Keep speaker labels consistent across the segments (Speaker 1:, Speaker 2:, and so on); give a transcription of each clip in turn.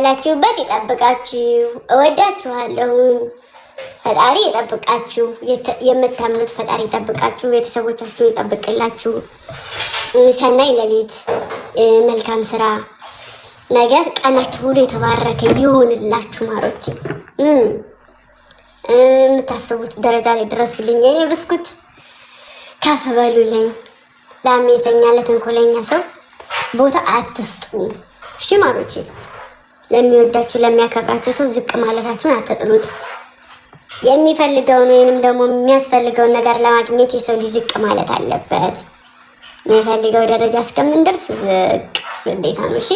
Speaker 1: በያላችሁበት ይጠብቃችሁ። እወዳችኋለሁ። ፈጣሪ ይጠብቃችሁ። የምታምኑት ፈጣሪ ይጠብቃችሁ። ቤተሰቦቻችሁን ይጠብቅላችሁ። ሰናይ ሌሊት፣ መልካም ስራ። ነገ ቀናችሁ ሁሉ የተባረከ ይሁንላችሁ። ማሮቼ የምታስቡት ደረጃ ላይ ድረሱልኝ። የኔ ብስኩት ከፍ በሉልኝ። ላሜተኛ ለተንኮለኛ ሰው ቦታ አትስጡ። እሺ ማሮቼ፣ ለሚወዳችሁ ለሚያከብራችሁ ሰው ዝቅ ማለታችሁን አትጥሉት። የሚፈልገውን ወይንም ደግሞ የሚያስፈልገውን ነገር ለማግኘት የሰው ልጅ ዝቅ ማለት አለበት። የሚፈልገው ደረጃ እስከምንደርስ ዝቅ ግዴታ ነው። እሺ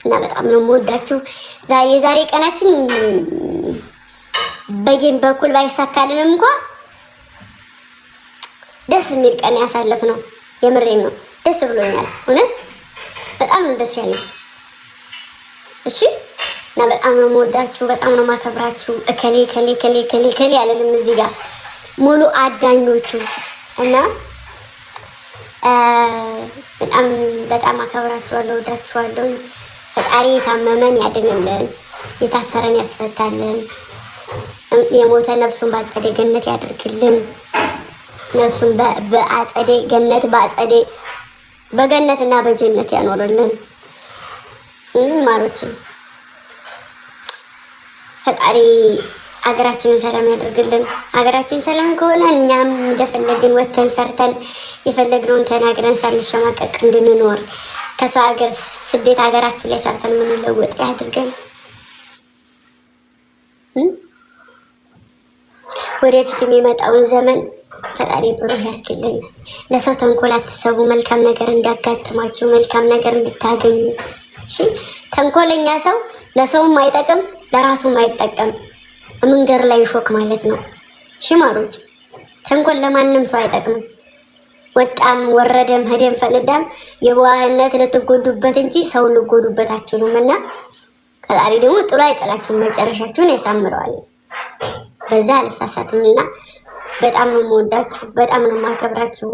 Speaker 1: እና በጣም ነው የምወዳችሁ። የዛሬ ቀናችን በጌም በኩል ባይሳካልንም እንኳን ደስ የሚል ቀን ያሳለፍ ነው። የምሬን ነው። ደስ ብሎኛል። እውነት በጣም ነው ደስ ያለኝ። እሺ እና በጣም ነው የምወዳችሁ፣ በጣም ነው የማከብራችሁ። እከሌ ከሌ ከሌ ከሌ ከሌ ያለንም እዚህ ጋር ሙሉ አዳኞቹ እና በጣም በጣም አከብራችኋለሁ፣ ወዳችኋለሁ። ፈጣሪ የታመመን ያድንልን፣ የታሰረን ያስፈታልን፣ የሞተ ነፍሱን በአጸደ ገነት ያድርግልን። ነፍሱን በአጸደ ገነት በገነትና በጀነት ያኖርልን። ማሮችን ፈጣሪ ሀገራችንን ሰላም ያደርግልን። ሀገራችን ሰላም ከሆነ እኛም እንደፈለግን ወተን ሰርተን የፈለግነውን ተናግረን ሳንሸማቀቅ እንድንኖር ከሰው ሀገር ስደት ሀገራችን ላይ ሰርተን የምንለወጥ ያድርገን። ወደፊት የሚመጣውን ዘመን ፈጣሪ ብሩህ ያድርግልን። ለሰው ተንኮል አትሰቡ። መልካም ነገር እንዲያጋጥማችሁ፣ መልካም ነገር እንድታገኙ። እሺ ተንኮለኛ ሰው ለሰውም አይጠቅም ለራሱም አይጠቀም። መንገድ ላይ ሾክ ማለት ነው። እሺ ማሮች፣ ተንኮል ለማንም ሰው አይጠቅምም። ወጣም ወረደም ሄደም ፈነዳም የዋህነት ልትጎዱበት እንጂ ሰው ልትጎዱበት አትችሉም። እና ፈጣሪ ደግሞ ጥሎ አይጠላችሁም፣ መጨረሻችሁን ያሳምረዋል። በዛ አልሳሳትም። እና በጣም ነው የምወዳችሁ፣ በጣም ነው የማከብራችሁ።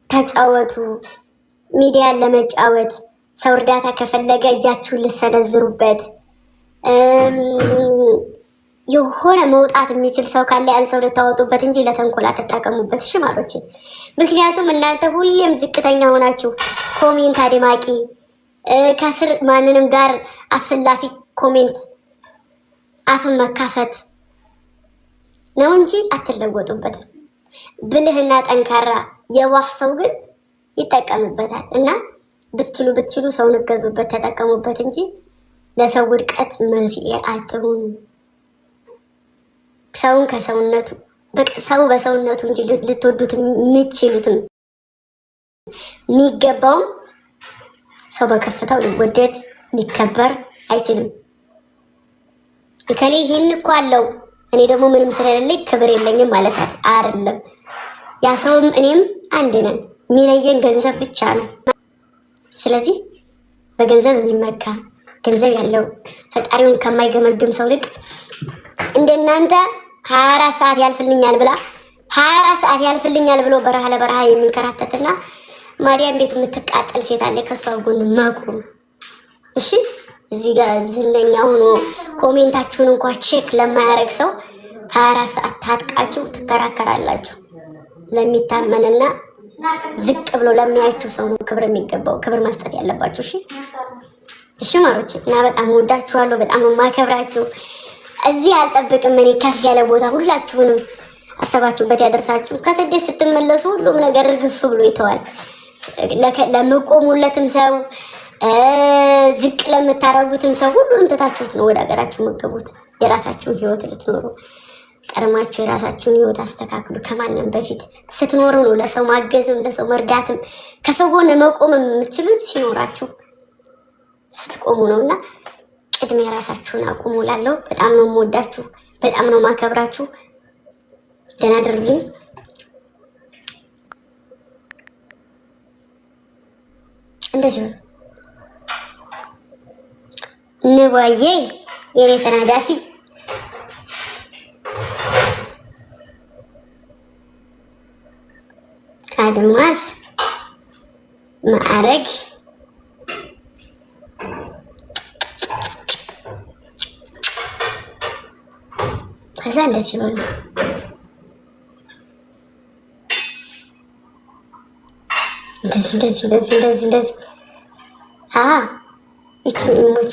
Speaker 1: ተጫወቱ። ሚዲያን ለመጫወት ሰው እርዳታ ከፈለገ እጃችሁን ልሰነዝሩበት። የሆነ መውጣት የሚችል ሰው ካለ ያን ሰው ልታወጡበት እንጂ ለተንኮል አትጠቀሙበት። እሺ ማሮቼ፣ ምክንያቱም እናንተ ሁሌም ዝቅተኛ ሆናችሁ ኮሜንት አድማቂ፣ ከስር ማንንም ጋር አፍላፊ ኮሜንት አፍን መካፈት ነው እንጂ አትለወጡበትም። ብልህና ጠንካራ የዋህ ሰው ግን ይጠቀምበታል። እና ብትችሉ ሰውን እገዙበት፣ ተጠቀሙበት እንጂ ለሰው ውድቀት መንስኤ አትሁኑ። ሰውን ከሰውነቱ ሰው በሰውነቱ እንጂ ልትወዱት የምትችሉትም የሚገባውም ሰው በከፍታው ሊወደድ ሊከበር አይችልም። እከሌ ይሄን እኮ አለው እኔ ደግሞ ምንም ስለሌለኝ ክብር የለኝም ማለት አይደለም። ያ ሰውም እኔም አንድ ነን። የሚለየን ገንዘብ ብቻ ነው። ስለዚህ በገንዘብ የሚመካ ገንዘብ ያለው ፈጣሪውን ከማይገመግም ሰው ልክ እንደናንተ 24 ሰዓት ያልፍልኛል ብላ 24 ሰዓት ያልፍልኛል ብሎ በረሃ ለበረሃ የሚንከራተትና ማርያም ቤት የምትቃጠል ሴት አለ። ከሷ ጎን መቆም። እሺ እዚህ ጋር ዝነኛ ሆኖ ኮሜንታችሁን እንኳን ቼክ ለማያረግ ሰው 24 ሰዓት ታጥቃችሁ ትከራከራላችሁ። ለሚታመንና ዝቅ ብሎ ለሚያያችሁ ሰው ነው ክብር የሚገባው፣ ክብር መስጠት ያለባችሁ። እሺ ማሮቼ፣ እና በጣም ወዳችኋለሁ፣ በጣም ማከብራችሁ። እዚህ አልጠብቅም እኔ ከፍ ያለ ቦታ ሁላችሁንም አሰባችሁበት ያደርሳችሁ። ከስደት ስትመለሱ ሁሉም ነገር እርግፍ ብሎ ይተዋል። ለመቆሙለትም ሰው ዝቅ ለምታረጉትም ሰው ሁሉንም ትታችሁት ነው ወደ ሀገራችሁ የምትገቡት። የራሳችሁን ህይወት ልትኖሩ ቀድማችሁ የራሳችሁን ህይወት አስተካክሉ። ከማንም በፊት ስትኖሩ ነው ለሰው ማገዝም ለሰው መርዳትም ከሰው ጎን መቆም የምትችሉት ሲኖራችሁ ስትቆሙ ነውና ቅድሚያ ራሳችሁን አቁሙ እላለሁ። በጣም ነው የምወዳችሁ፣ በጣም ነው ማከብራችሁ። ደህና አድርጉኝ። እንደዚህ ነው ንዋዬ የኔ ተናዳፊ አድማስ ማዕረግ ከዛ እንደዚህ ሆነ። እንደዚህ ይችን ኢሞጅ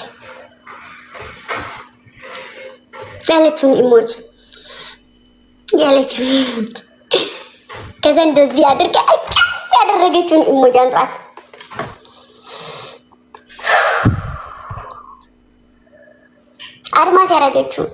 Speaker 1: ያለችውን ኢሞጅ ከዛ እንደዚህ አድርጋ አቅፍ ያደረገችውን ኢሞጅ አንጧት። አድማስ ያደረገችው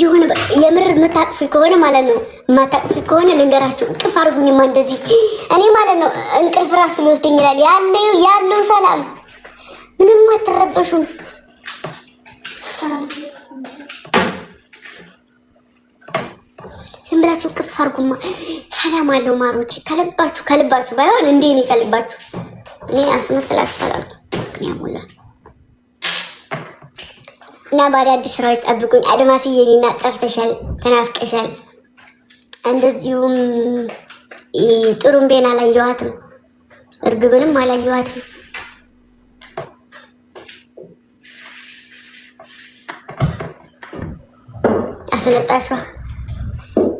Speaker 1: የሆነ የምር የምታቅፊ ከሆነ ማለት ነው። የማታቅፊ ከሆነ ልንገራችሁ፣ እንቅልፍ አድርጉኝማ እንደዚህ እኔ ማለት ነው። እንቅልፍ ራሱ ሊወስደኝ ይላል። ያለው ሰላም ምንም አትረበሹም። ዝም ብላችሁ እንቅልፍ አድርጉማ። ሰላም አለው ማሮች። ከልባችሁ ባይሆን እንዴ እኔ ከልባችሁ እኔ አስመስላችሁ አላልኩም። ያሙላ እና በአዳዲስ ስራዎች ጠብቁኝ። አድማስዬ እኔና ጠፍተሻል፣ ተናፍቀሻል። እንደዚሁም ጥሩምቤን አላየኋትም፣ እርግብንም አላየኋትም። አስለጣሿ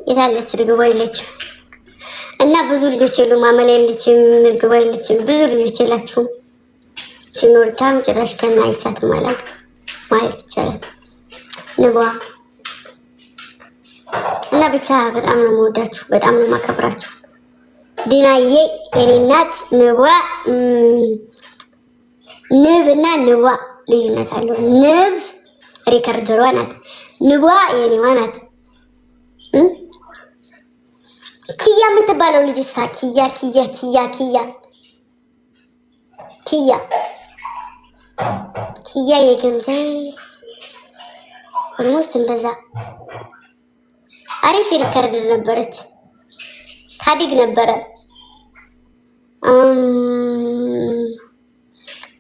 Speaker 1: የታለች? እርግቧ የለችም። እና ብዙ ልጆች የሉም። አመላ የለችም፣ እርግቧ የለችም። ብዙ ልጆች የላችሁም። ሲኖርታም ጭራሽ ከና አይቻትም አላውቅም ማለት ይቻላል። ንቧ እና ብቻ በጣም ነው የምወዳችሁ፣ በጣም ነው የማከብራችሁ። ዲናዬ የኔ እናት ንቧ ንብ እና ንቧ ልዩነት አለው። ንብ ሪከርደሯ ናት፣ ንቧ የኔዋ ናት። ኪያ የምትባለው ልጅ ሳ ኪያ የገምጃ ኦልሞስት እንደዛ አሪፍ ሪከርድ ነበረች። ታድግ ነበረ።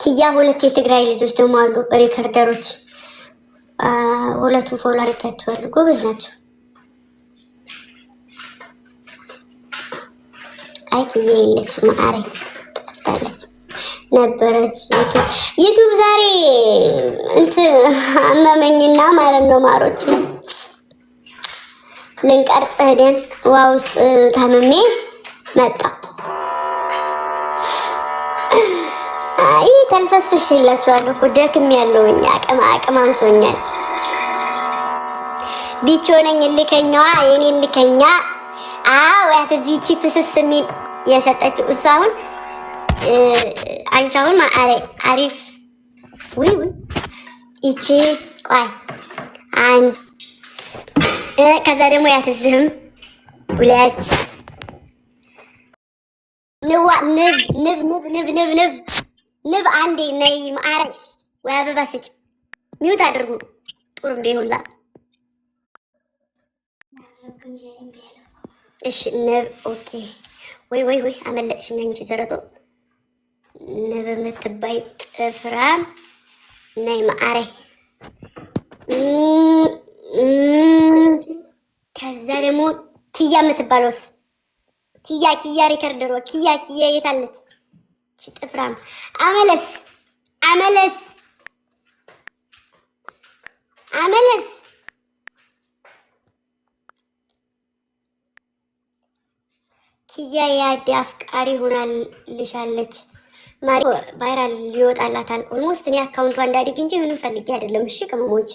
Speaker 1: ኪያ ሁለት የትግራይ ልጆች ደግሞ አሉ ሪከርደሮች። ሁለቱም ፎሎ አድርጊያቸዋለሁ። ጎበዝ ናቸው። አይ ኪያ የለችም፣ ማአሬ ጠፍታለች ነበረች። ዩቱብ ዛሬ አመመኝና ማለት ነው ማሮች፣ ልንቀርጽ ሄደን ውሃ ውስጥ ታምሜ መጣ። አይ ተልፈስፍሽላችኋለሁ እኮ ደክም ያለውኝ አቅም አንሶኛል። ቢቾ ነኝ ልከኛዋ፣ የኔ ልከኛ። ያት እዚህቺ ፍስስ የሚል የሰጠችው እሱ አሁን አንቺ አሁን አሪፍ ወይ ይቺ ቆይ አንድ ከዛ ደግሞ ያትዝህም ሁለት ንብ አንዴ ነይ ማአረ ወይ አበባ ስጭ። ሚውት አድርጉ ጥሩምቤ ሁላ። እሺ ንብ ኦኬ። ወይ አመለጥሽኝ አንቺ ዘረጦ። ንብ የምትባይ ጥፍራም ነይ ማአረ። ከዛ ደግሞ ኪያ የምትባለውስ ኪያ ሪከርደሯ ኪያ የታለች? ጥፍራም አመለስ ኪያ የአዲ አፍቃሪ ሆናልሻለች። ማሪ ቫይራል ሊወጣላታል። ኦልሞስት እኔ አካውንቷ እንዳድግ እንጂ ምንም ፈልጌ አይደለም። እሺ ቅመሞች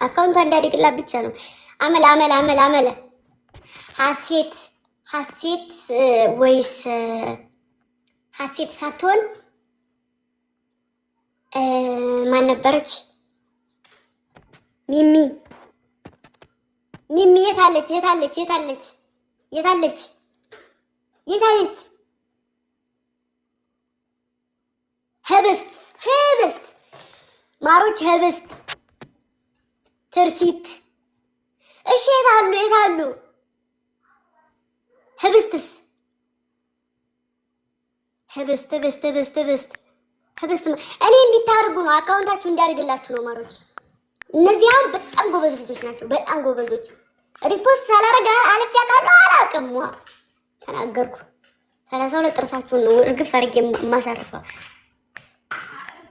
Speaker 1: አካውንቷ እንዳድግላት ብቻ ነው። አመለ ሀሴት ወይስ ሀሴት ሳትሆን ማን ነበረች? ሚሚ የታለች? ህብስት ማሮች፣ ህብስት ትርሲት። እሺ የታሉ? ህብስትስ ህብስት ህብስት ህብስት ህብስት ህብስት እኔ እንዲታርጉ ነው አካውንታችሁ እንዲያድግላችሁ ነው ማሮች። እነዚህ አሁን በጣም ጎበዝ ልጆች ናቸው። በጣም ጎበዞች። ሪፖስት ሳላረጋ አለፍ ያውቃሉ አላውቅም። ተናገርኩ። 32 ጥርሳችሁን ነው እርግፍ አድርጌ የማሳርፈው።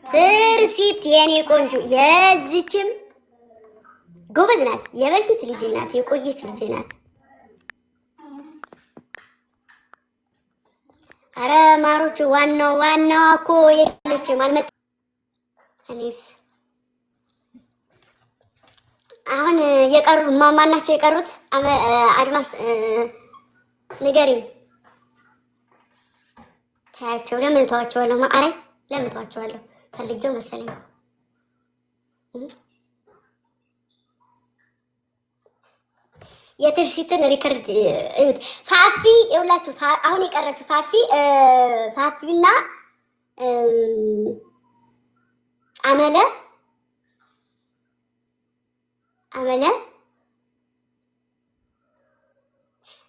Speaker 1: ትርሲት የኔ ቆንጆ የዚችም ጎበዝ ናት። የበፊት ልጄ ናት። የቆየች ልጄ ናት። አረ ማሮች ዋናዋ እኮ የለችም አልመጣ። እኔስ አሁን የቀሩ ማናቸው የቀሩት? አድማስ ንገሪኝ። ታያቸው። ለምን ተዋቸዋለሁ? አረ ለምን ተዋቸዋለሁ? ፈልጌው መሰለኝ። የትርሲትን ሪከርድ እዩት። ፋፊ ይኸውላችሁ፣ አሁን የቀረችው ፋፊና አመለ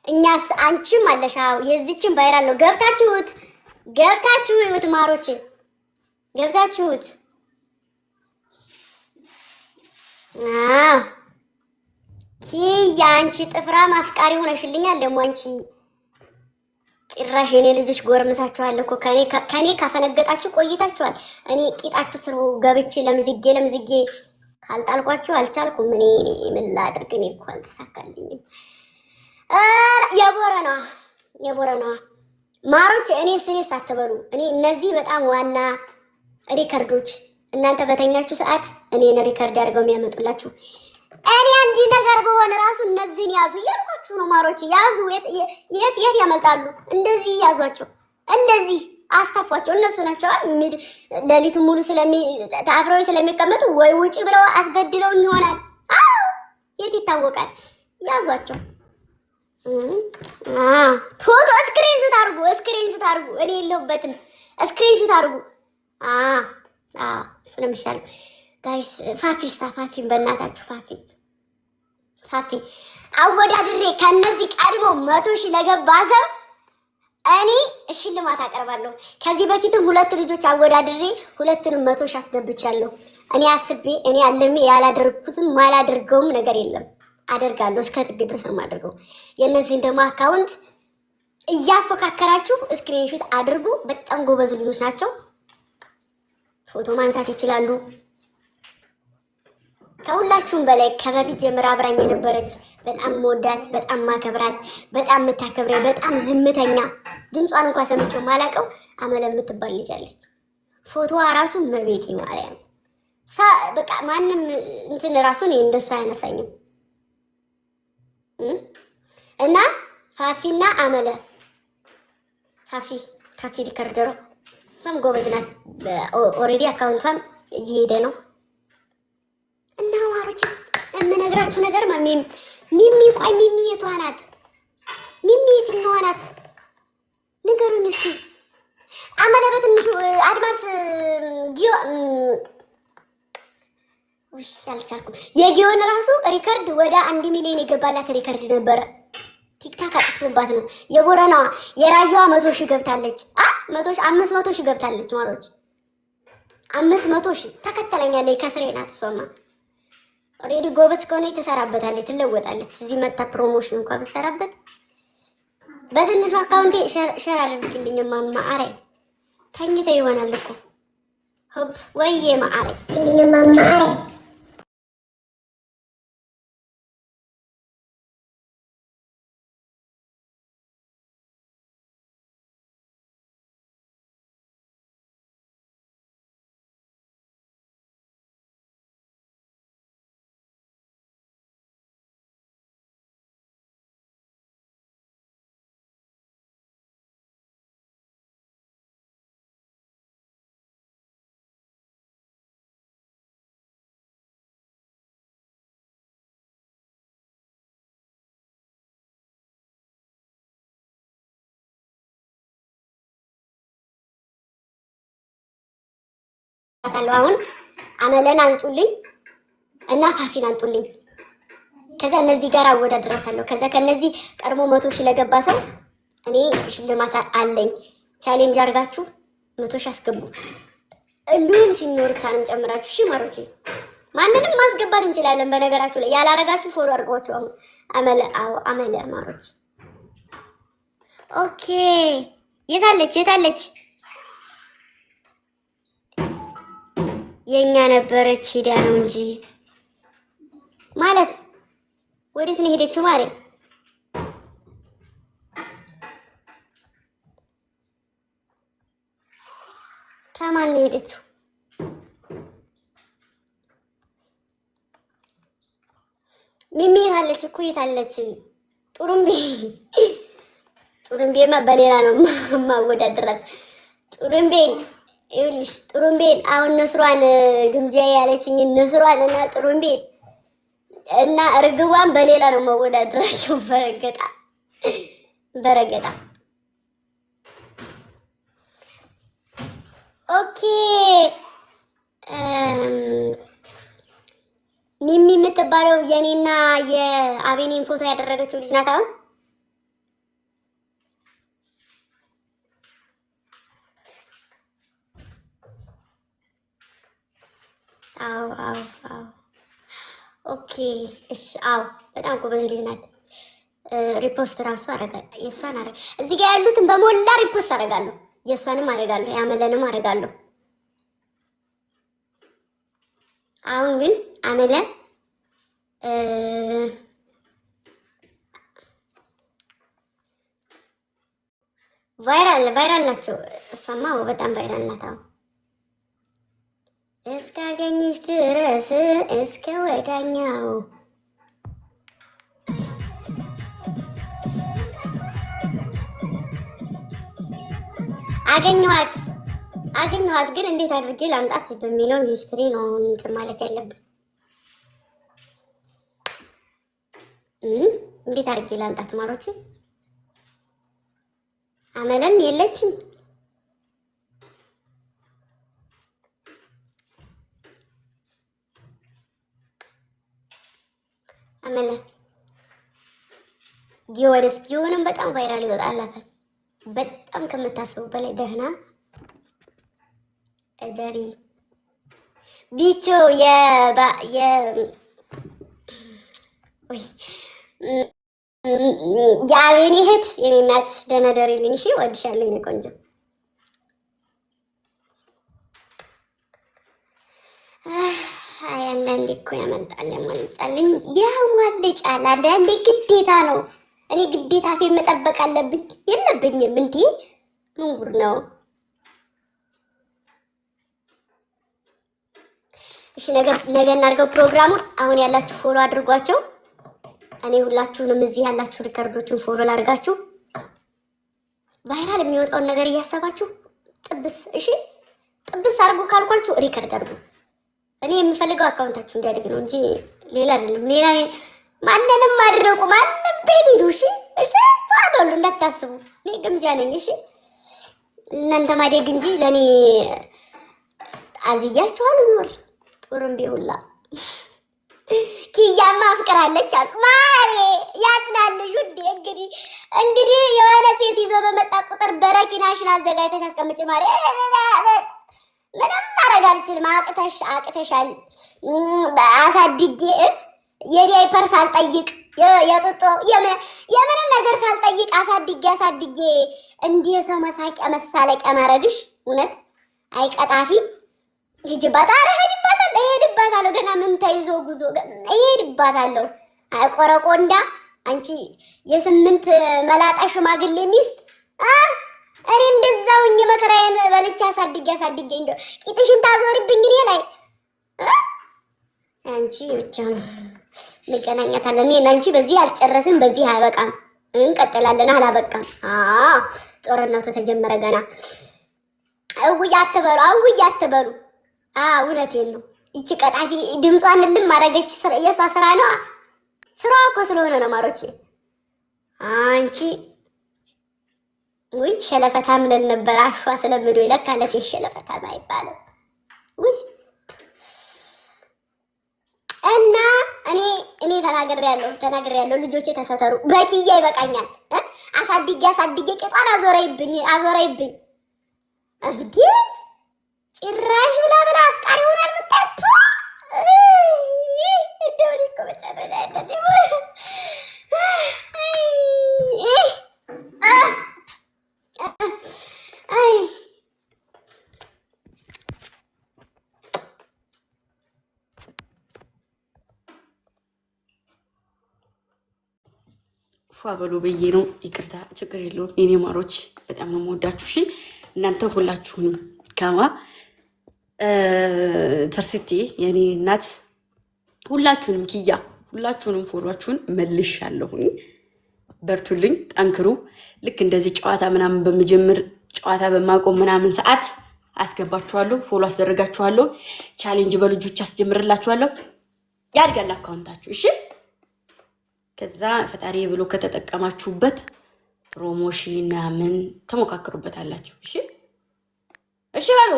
Speaker 1: እኛስ አንቺም አለሻው። የዚችን ቫይራል ነው። ገብታችሁ እዩት ማሮች፣ ገብታችሁት አንቺ ጥፍራም አፍቃሪ ሆነሽልኛል። ደግሞ አንቺ ጭራሽ የኔ ልጆች ጎርምሳችኋል እኮ ከኔ ካፈነገጣችሁ ቆይታችኋል። እኔ ቂጣችሁ ስር ገብቼ ለምዝጌ ካልጣልኳችሁ አልቻልኩም። እኔ ምን ላድርግ? እኔ እኮ አልተሳካልኝም። የቦረናዋ ማሮች እኔ ስኔስ አትበሉ። እኔ እነዚህ በጣም ዋና ሪከርዶች እናንተ በተኛችሁ ሰዓት እኔን ሪከርድ አድርገው የሚያመጡላችሁ። እኔ አንድ ነገር በሆነ ራሱ እነዚህን ያዙ እያልኳችሁ ነው ማሮች። ያዙ። የት ያመልጣሉ? እንደዚህ ያዟቸው፣ እንደዚህ አስተፏቸው። እነሱ ናቸው ሌሊቱ ሙሉ አብረው ስለሚቀመጡ ወይ ውጪ ብለው አስገድለውኝ ይሆናል። የት ይታወቃል? ያዟቸው። ፎቶ ስክሪንሹት አድርጉ። እኔ የለሁበትም። ስክሪንሹት አድርጉ። እሱ ነው የሚሻለው ጋይስ። ፋፊን በእናታችሁ ፋፊ አወዳድሬ ከነዚህ ቀድሞ 100 ሺህ ለገባ ሰው እኔ ሽልማት አቀርባለሁ። ከዚህ በፊትም 2 ልጆች አወዳድሬ ሁለቱንም 100 ሺህ አስገብቻለሁ። እኔ አስቤ እኔ አለሜ ያላደረኩትም ማላደርገውም ነገር የለም። አደርጋለሁ። እስከ ጥግ ድረስ ነው የማደርገው። የእነዚህን ደግሞ አካውንት እያፎካከራችሁ ስክሪንሾት አድርጉ። በጣም ጎበዝ ልጆች ናቸው። ፎቶ ማንሳት ይችላሉ። ከሁላችሁም በላይ ከበፊት ጀምራ አብራኝ የነበረች በጣም መወዳት፣ በጣም ማከብራት፣ በጣም የምታከብረኝ፣ በጣም ዝምተኛ ድምጿን እንኳን ሰምቼው ማላውቀው አመለ የምትባል ልጅ አለች። ፎቶዋ ራሱ መቤቴ ማርያም በቃ ማንም እንትን ራሱን እንደሱ አያነሳኝም። እና ፋፊና አመለ ፋፊ ሪከርደሯ እሷም ጎበዝ ናት። ኦልሬዲ አካውንቷን እየሄደ ነው። እና ማሮች የምነግራችሁ ነገር ሚሚ ቆይ ሚሚ የቷ ናት? ሚሚ የትኛዋ ናት? ንገሩኝ እስኪ። አመለ በትንሹ አድማስ ውሽ አልቻልኩም። የጊዮን ራሱ ሪከርድ ወደ 1 ሚሊዮን የገባላት ሪከርድ ነበረ። ቲክታክ አጥፍቶባት ነው። የቦረናዋ የራያዋ 100 ሺህ ገብታለች። 500 ሺህ ገብታለች ማሮች። 500 ሺህ ተከተለኛለች። ከስሬ ናት እሷማ። ኦሬዲ ጎበዝ ከሆነ ትሰራበታለች፣ ትለወጣለች። እዚህ መታ ፕሮሞሽን እንኳን ብትሰራበት በትንሹ አካውንቴ ሼር አድርግልኝ ማማ። አሬ ተኝተ ይሆናል እኮ ሆብ ወይዬ ማአሬ ማማ አሬ አሁን አመለን አንጡልኝ እና ፋፊን አንጡልኝ። ከዛ እነዚህ ጋር አወዳድራታለሁ። ከዛ ከነዚህ ቀድሞ 100 ሺህ ለገባ ሰው እኔ ሽልማት አለኝ። ቻሌንጅ አድርጋችሁ 100 ሺህ አስገቡ። እንዲሁም ሲኖርታንም ጨምራችሁ እሺ ማሮቼ፣ ማንንም ማስገባት እንችላለን። በነገራችሁ ላይ ያላረጋችሁ ፎሎ አድርጓችሁ። አሁን አመለ ማሮቼ። ኦኬ የታለች የኛ ነበረች ሄዳ ነው እንጂ ማለት ወዴት ነው ሄደችው? ማለት ከማን ነው ሄደችው? ሚሚ የታለች እኮ የታለች? ጡሩምቤማ በሌላ ነው ማወዳደራት። ጡሩምቤን ይኸውልሽ፣ ጡሩምቤን አሁን ነስሯን ግምጃ ያለችኝ ነስሯን እና ጡሩምቤን እና እርግቧን በሌላ ነው ማወዳደራቸው። በረገጣ ኦኬ። ሚሚ የምትባለው የኔና የአቤኔን ፎቶ ያደረገችው ልጅ ናት። አዎ ኦኬ እሺ። አዎ በጣም ጎበዝ ልጅ ናት። ሪፖስት ራሱ አረጋለሁ። የእሷን እዚህ ጋር ያሉትን በሞላ ሪፖስት አረጋለሁ። የእሷንም አረጋለሁ፣ ያመለንም አረጋለሁ። አሁን ግን አመለ ቫይራል ናቸው። እሷማ በጣም ቫይራል ናት። አሁን እስካገኝሽ ድረስ እስከ ወዳኛው አገኘኋት ግን እንዴት አድርጌ ላምጣት በሚለው ሂስትሪ ነው እንትን ማለት ያለብን። እንዴት አድርጌ ላምጣት ማሮቼ? አመለም የለችም። አመለ ጊዮንም በጣም ቫይራል ይወጣላታል። በጣም ከምታስበው በላይ ደህና እደሪ ቢቾ የአቤኔ እህት የኔ እናት ደህና ደሪልኝ። እሺ ወድሻለሁ የኔ ቆንጆ። አንዳንዴ እኮ ያመልጣል ያመልጣልኝ ያሟልጫል። አንዳንዴ ግዴታ ነው። እኔ ግዴታ ፌ መጠበቅ አለብኝ የለብኝም? እንዴ ምን ጉድ ነው? እሺ ነገ እናድርገው ፕሮግራሙን። አሁን ያላችሁ ፎሎ አድርጓቸው። እኔ ሁላችሁንም እዚህ ያላችሁ ሪከርዶቹን ፎሎ ላድርጋችሁ። ቫይራል የሚወጣውን ነገር እያሰባችሁ ጥብስ። እሺ ጥብስ አድርጉ ካልኳችሁ ሪከርድ አድርጉ። እኔ የምፈልገው አካውንታችሁ እንዲያድግ ነው እንጂ ሌላ አይደለም። ሌላ ማንንም አድርጉ፣ ማንንም ቤት ሂዱ። እሺ ታበሉ እንዳታስቡ። እኔ ግምጃ ነኝ። እሺ እናንተ ማደግ እንጂ ለኔ አዝያችኋል። ዞር ጡርምቤ ሁላ ኪያማ አፍቅራለች አሉ ማሬ። ያጽናልሽ ውዴ። እንግዲህ የሆነ ሴት ይዞ በመጣ ቁጥር በረኪናሽን አዘጋጅተሽ አስቀምጪ ማሬ። ምንም ማድረግ አልችልም። አቅተሻል። አሳድጌ የዳይፐር ሳልጠይቅ የጡጦ የምንም ነገር ሳልጠይቅ አሳድጌ እንዲህ ሰው መሳቂያ መሳለቂያ ማድረግሽ እውነት አይቀጣፊ። ሂጅባት። ኧረ እሄድባታለሁ። ገና ምን ተይዞ ጉዞ እሄድባታለሁ። ቆረቆንዳ አንቺ የ8 መላጣ ሽማግሌ ሚስት እኔ እንደዛውኝ መከራዬን በልቼ አሳድጌ እንደው ቂጥሽን ታዞሪብኝ እኔ ላይ አንቺ ብቻ እንገናኛታለን። እኔ አንቺ በዚህ አልጨረስም፣ በዚህ አያበቃም፣ እንቀጥላለን። አላበቃም። ጦርነቱ ተጀመረ ገና። እውይ አትበሉ። እውነቴን ነው። ይቺ ቀጣፊ ድምጿን ልም ማድረገች የሷ ስራ ነው። ስራዋ እኮ ስለሆነ ነው ማሮቼ። አንቺ ውይ ሸለፈታም ልል ነበር። አሿ ስለምዶ ይለካ ለሴት ሸለፈታም አይባልም። ውይ እና እኔ ተናግሬያለሁ። ልጆቼ ተሰተሩ። በቂያ ይበቃኛል። አሳድጌ ቄጧን አዞረይብኝ። እንዴ ጭራሽ ብላ ብላ አፍቃሪ ሆናል መጣች። እንደው እኮ በጨረዳ እንደዚህ ፏ በሉ ብዬ ነው። ይቅርታ፣ ችግር የለውም የኔ ማሮች፣ በጣም ነው የምወዳችሁ። እሺ እናንተ ሁላችሁንም ከማ ትርሲቴ የኔ እናት ሁላችሁንም ኪያ ሁላችሁንም ፎሎአችሁን መልሻለሁኝ። በርቱልኝ፣ ጠንክሩ። ልክ እንደዚህ ጨዋታ ምናምን በመጀመር ጨዋታ በማቆም ምናምን ሰዓት አስገባችኋለሁ፣ ፎሎ አስደረጋችኋለሁ፣ ቻሌንጅ በልጆች አስጀምርላችኋለሁ። ያድጋል አካውንታችሁ። እሺ ከዛ ፈጣሪ ብሎ ከተጠቀማችሁበት ፕሮሞሽን ምናምን ተሞካክሩበታላችሁ። እሺ እሺ በሉ።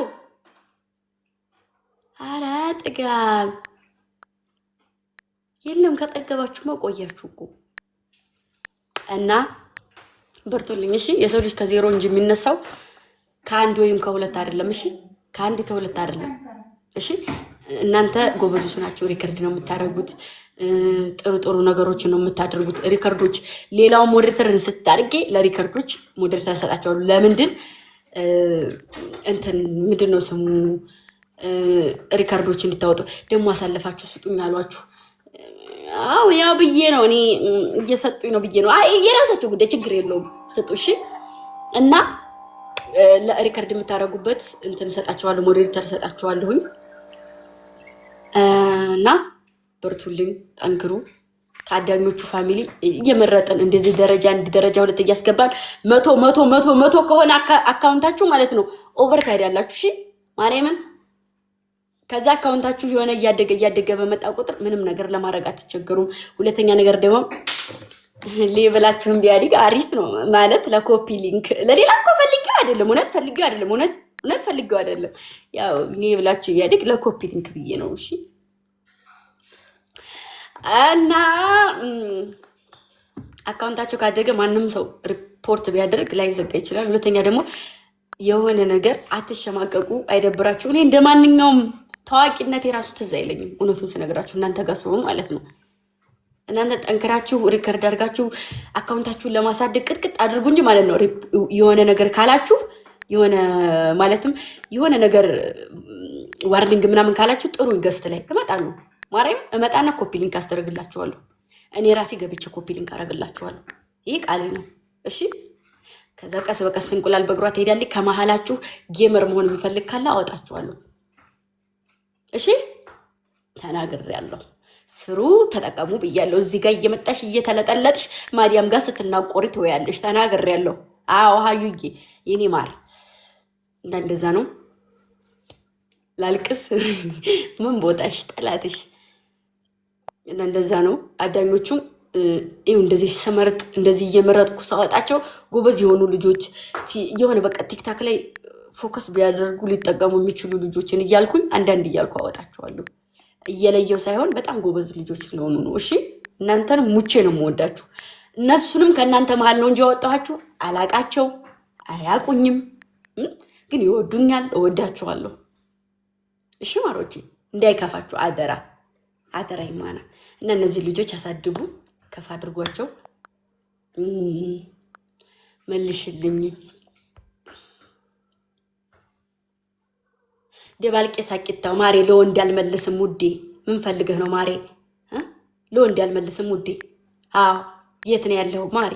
Speaker 1: ኧረ ጥጋብ የለም። ከጠገባችሁ መቆያችሁ እኮ እና በርቶልኝ። እሺ የሰው ልጅ ከዜሮ እንጂ የሚነሳው ከአንድ ወይም ከሁለት አይደለም። እሺ ከአንድ ከሁለት አይደለም። እሺ እናንተ ጎበዞች ናችሁ። ሪከርድ ነው የምታደርጉት፣ ጥሩ ጥሩ ነገሮችን ነው የምታደርጉት። ሪከርዶች ሌላው ሞዴሬተርን ስታርጌ ለሪከርዶች ሞዴሬተር ሰጣቸዋለሁ። ለምንድን እንትን ምንድን ነው ስሙ ሪከርዶች እንድታወጡ ደግሞ አሳልፋችሁ ስጡኝ አሏችሁ። አዎ ያው ብዬ ነው እኔ እየሰጡኝ ነው ብዬ ነው። አይ የራሳችሁ ጉዳይ ችግር የለውም ስጡ። እሺ እና ለሪከርድ የምታደርጉበት እንትን ሰጣቸዋለሁ፣ ሞዴሬተር ሰጣቸዋለሁኝ። እና በርቱልኝ፣ ጠንክሩ። ታዳኞቹ ፋሚሊ እየመረጥን እንደዚህ ደረጃ አንድ ደረጃ ሁለት እያስገባን መቶ ከሆነ አካውንታችሁ ማለት ነው ኦቨር ታይዳላችሁ። እሺ ማርያምን ከዛ አካውንታችሁ የሆነ እያደገ በመጣ ቁጥር ምንም ነገር ለማድረግ አትቸገሩም። ሁለተኛ ነገር ደግሞ ሌቭላችሁን ቢያድግ አሪፍ ነው ማለት ለኮፒ ሊንክ ለሌላ እኮ ፈልጌው አይደለም፣ እውነት ፈልጌው አይደለም። ያው ሌቭላችሁ ቢያድግ ለኮፒ ሊንክ ብዬ ነው። እሺ እና አካውንታችሁ ካደገ ማንም ሰው ሪፖርት ቢያደርግ ላይዘጋ ይችላል። ሁለተኛ ደግሞ የሆነ ነገር አትሸማቀቁ፣ አይደብራችሁ። እኔ እንደ ማንኛውም ታዋቂነት የራሱ ትዝ አይለኝም እውነቱን ስነግራችሁ እናንተ ጋር ሰው ማለት ነው። እናንተ ጠንክራችሁ ሪከርድ አድርጋችሁ አካውንታችሁን ለማሳደግ ቅጥቅጥ አድርጉ እንጂ ማለት ነው። የሆነ ነገር ካላችሁ የሆነ ማለትም የሆነ ነገር ዋርኒንግ ምናምን ካላችሁ ጥሩ ገስት ላይ እመጣለሁ። ማርያም እመጣና ኮፒ ሊንክ አስደርግላችኋለሁ። እኔ ራሴ ገብቼ ኮፒ ሊንክ አደርግላችኋለሁ። ይሄ ቃሌ ነው። እሺ ከዛ ቀስ በቀስ እንቁላል በእግሯ ትሄዳለች። ከመሀላችሁ ጌመር መሆን የሚፈልግ ካለ አወጣችኋለሁ። እሺ ተናግሬያለሁ። ስሩ፣ ተጠቀሙ ብያለሁ። እዚህ ጋር እየመጣሽ እየተለጠለጥሽ ማዲያም ጋር ስትናቆሪ ትወያለሽ። ተናግሬያለሁ። አዎ ሀዩዬ የኔ ማር እንደዛ ነው። ላልቅስ ምን ቦታሽ ጠላትሽ እንደዛ ነው። አዳኞቹም ይኸው እንደዚህ ስመርጥ እንደዚህ እየመረጥኩ ሳወጣቸው ጎበዝ የሆኑ ልጆች የሆነ በቃ ቲክታክ ላይ ፎከስ ቢያደርጉ ሊጠቀሙ የሚችሉ ልጆችን እያልኩኝ አንዳንድ እያልኩ አወጣቸዋለሁ። እየለየው ሳይሆን በጣም ጎበዝ ልጆች ስለሆኑ ነው። እሺ እናንተንም ሙቼ ነው የምወዳችሁ። እነሱንም ከእናንተ መሀል ነው እንጂ ያወጣኋችሁ። አላቃቸው አያቁኝም፣ ግን ይወዱኛል፣ እወዳችኋለሁ። እሺ ማሮቼ እንዳይከፋችሁ አደራ ይማና እና እነዚህ ልጆች ያሳድጉ፣ ከፍ አድርጓቸው። መልሽልኝ ደባልቄ ሳቂታው ማሬ ለወንድ ያልመልስም ውዴ። ምን ፈልገህ ነው ማሬ? ለወንድ ያልመልስም ውዴ። አዎ የት ነው ያለው ማሬ?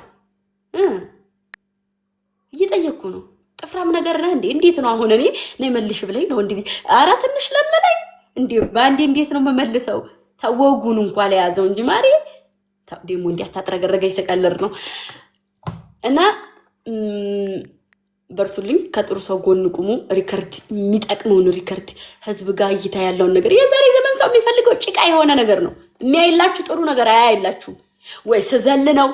Speaker 1: እየጠየቅኩ ነው። ጥፍራም ነገር ነህ እንዴ? እንዴት ነው አሁን እኔ ነይ መልሽ ብለኝ ነው እንዴ? ኧረ ትንሽ ለመነኝ እንዴ በአንዴ እንዴት ነው መመልሰው? ተወጉን እንኳን ለያዘው እንጂ ማሬ ደግሞ እንዴ አታጥረገረገኝ። ስቀልር ነው እና በርቱልኝ። ከጥሩ ሰው ጎን ቁሙ። ሪከርድ የሚጠቅመውን ሪከርድ ህዝብ ጋር እይታ ያለውን ነገር የዛሬ ዘመን ሰው የሚፈልገው ጭቃ የሆነ ነገር ነው የሚያይላችሁ። ጥሩ ነገር አያይላችሁ። ወይ ስዘል ነው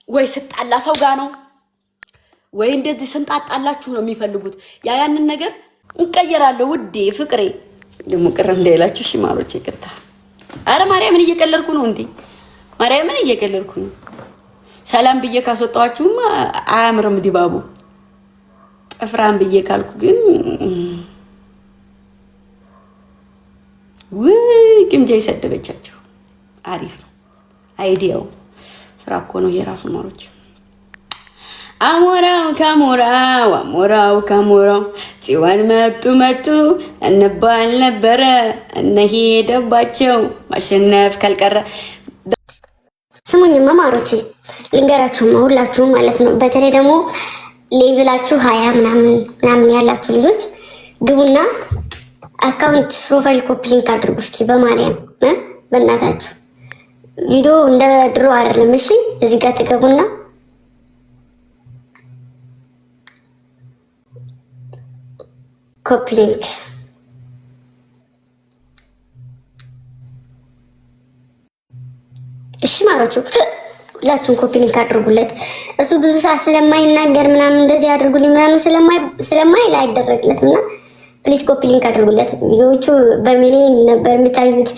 Speaker 1: ወይ ስጣላ ሰው ጋር ነው ወይ እንደዚህ ስንጣጣላችሁ ነው የሚፈልጉት። ያንን ነገር እንቀየራለሁ ውዴ ፍቅሬ። ደግሞ ቅር እንዳይላችሁ እሺ ማሮቼ ይቅርታ። አረ ማርያምን እየቀለልኩ ነው እንዴ? ማርያምን እየቀለልኩ ነው። ሰላም ብዬ ካስወጣኋችሁማ አያምርም ድባቡ።
Speaker 2: ጥፍራም ብዬ ካልኩ ግን ቅምጃ ይሰደበቻቸው። አሪፍ ነው አይዲያው። ስራ እኮ ነው የራሱ ማሮች። አሞራው ካሞራው ጽዋን መጡ እንባል ነበረ እነሄደባቸው ማሸነፍ ካልቀረ።
Speaker 1: ስሙኝማ ማሮቼ ልንገራችሁማ ሁላችሁም ማለት ነው። በተለይ ደግሞ ሌቭላችሁ 20 ምናምን ያላችሁ ልጆች ግቡና አካውንት ፕሮፋይል ኮፒ ሊንክ አድርጉ እስኪ በማርያም በእናታችሁ። ቪዲዮ እንደ ድሮ አይደለም እሺ። እዚህ ጋር ትገቡና ኮፒ ሊንክ እሺ ማሮቹ ሁላችሁም ኮፒ ሊንክ አድርጉለት። እሱ ብዙ ሰዓት ስለማይናገር ምናምን እንደዚህ አድርጉልኝ ምናምን ስለማይል አይደረግለትም እና ፕሊዝ ኮፒ ሊንክ አድርጉለት። ቪዲዮዎቹ በሚሊዮን ነበር የሚታዩት።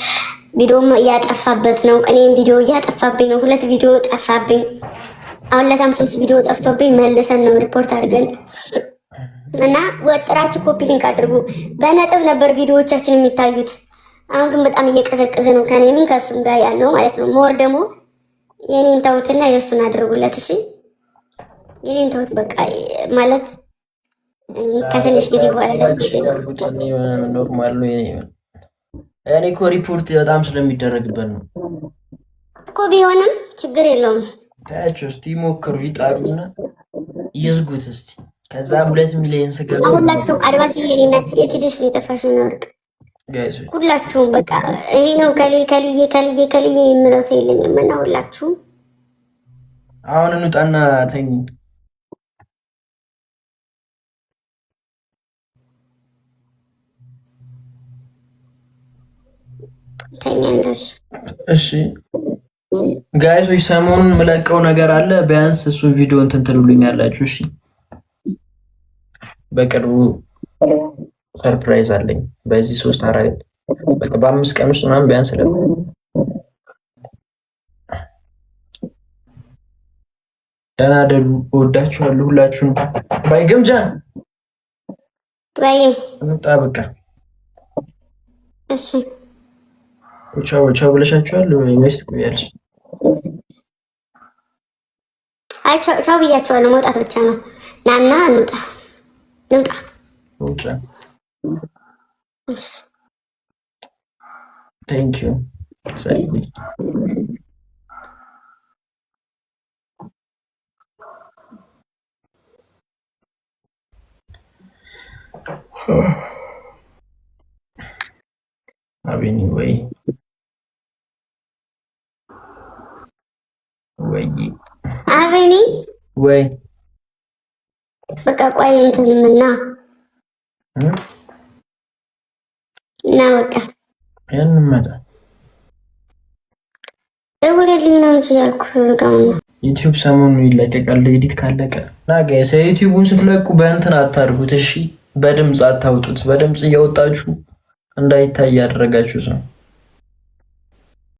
Speaker 1: ቪዲዮም እያጠፋበት ነው። እኔም ቪዲዮ እያጠፋብኝ ነው። 2 ቪዲዮ ጠፋብኝ። አሁን ለታም 3 ቪዲዮ ጠፍቶብኝ መልሰን ነው ሪፖርት አድርገን እና ወጥራችሁ ኮፒ ሊንክ አድርጉ። በነጥብ ነበር ቪዲዮዎቻችን የሚታዩት። አሁን ግን በጣም እየቀዘቀዘ ነው። ከኔም ከሱም ጋር ያለው ማለት ነው። ሞር ደግሞ የኔን ተውትና የሱን አድርጉለት እሺ። የኔን ተውት በቃ ማለት ከትንሽ ጊዜ በኋላ
Speaker 3: ኖርማል ነው። እኔ እኮ ሪፖርት በጣም ስለሚደረግበት ነው
Speaker 1: እኮ። ቢሆንም ችግር የለውም።
Speaker 3: ታያቸው እስቲ ሞክሩ፣ ይጣሩና ይዝጉት እስቲ። ከዛ 2 ሚሊዮን ስገባ
Speaker 1: ሁላችሁም አድባስ የኔነት የትዲሽ ሊጠፋሽ ነው ወርቅ
Speaker 3: ጋይስ
Speaker 1: ሁላችሁም በቃ ይሄ ነው ከልዬ የምለው ሰው የለኝም እና ሁላችሁም
Speaker 3: አሁን እንውጣና ተኝ
Speaker 1: ተኛለሽ።
Speaker 3: እሺ ጋይሶች ሰሞኑን የምለቀው ነገር አለ። ቢያንስ እሱ ቪዲዮ እንትን ትሉልኛላችሁ እሺ። በቅርቡ ሰርፕራይዝ አለኝ። በዚህ 3-4 በቃ በ5 ቀን ውስጥ ምናምን ቢያንስ ደህና ደሩ። እወዳችኋለሁ ሁላችሁም። ባይ ግምጃ
Speaker 1: ባይ
Speaker 3: እንጣ በቃ
Speaker 1: እሺ።
Speaker 3: ቻው ብለሻችኋል ወይስ ትቆያለሽ?
Speaker 1: አይ ቻው ብያችኋለሁ። መውጣት ብቻ ነው። ናና እንውጣ።
Speaker 3: ኦኬ ቴንክ ዩ አቤኒ ወይ
Speaker 1: አቤኒ
Speaker 3: ወይ
Speaker 1: በቃ ቆይ እንትንምና እና በቃ
Speaker 3: ያንመጣ
Speaker 1: ደውልልኝ ነው እንጂ ያልኩህ ጋውና
Speaker 3: ዩቲዩብ ሰሞኑን ይለቀቃል ኤዲት ካለቀ እና ጋይስ ዩቲዩቡን ስትለቁ በእንትን አታርጉት እሺ። በድምጽ አታውጡት። በድምጽ እያወጣችሁ እንዳይታይ ያደረጋችሁት ነው።